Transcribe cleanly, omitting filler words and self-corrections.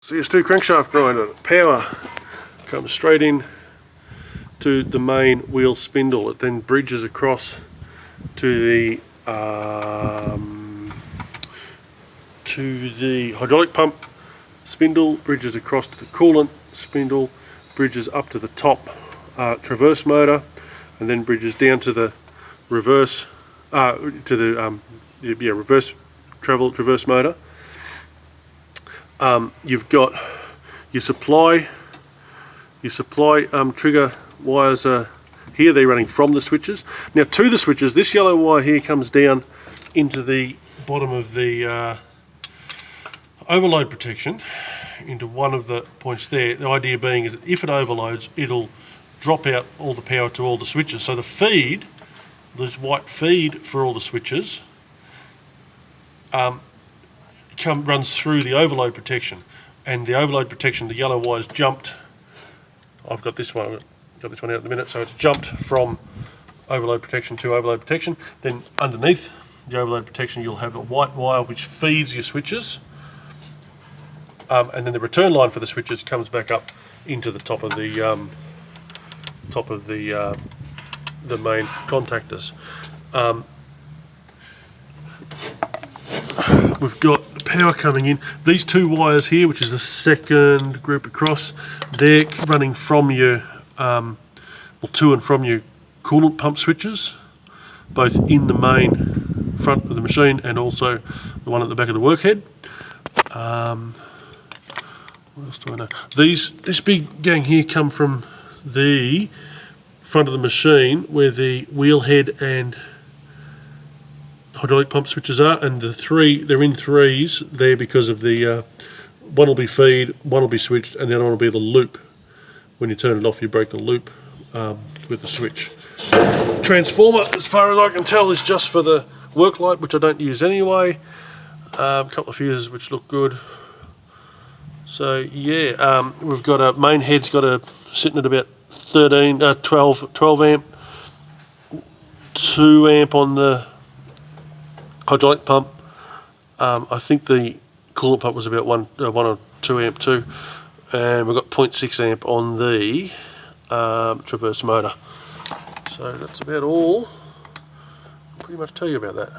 CS2 crankshaft grinder, power comes straight in to the main wheel spindle. It then bridges across to the hydraulic pump spindle, bridges across to the coolant spindle, bridges up to the top traverse motor, and then bridges down to the reverse reverse traverse motor. You've got your supply trigger wires here. They're running from the switches. Now to the switches, this yellow wire here comes down into the bottom of the overload protection, into one of the points there. The idea being is that if it overloads, it'll drop out all the power to all the switches. So the feed, this white feed for all the switches, runs through the overload protection, and the overload protection, the yellow wire's jumped. I've got this one out at the minute, so it's jumped from overload protection to overload protection. Then underneath the overload protection, you'll have a white wire which feeds your switches, and then the return line for the switches comes back up into the top of the main contactors. We've got the power coming in. These two wires here, which is the second group across, they're running from your, to and from your coolant pump switches, both in the main front of the machine and also the one at the back of the workhead. What else do I know? This big gang here come from the front of the machine where the wheel head and hydraulic pump switches are, and they're in threes there because of the one will be feed, one will be switched, and the other one will be the loop. When you turn it off, you break the loop with the switch. Transformer, as far as I can tell, is just for the work light, which I don't use anyway. A couple of fuses which look good. So yeah, we've got a main head's sitting at about 12 amp, 2 amp on the hydraulic pump. I think the coolant pump was about 1 or 2 amp too, and we've got 0.6 amp on the traverse motor. So that's about all. I'll pretty much tell you about that.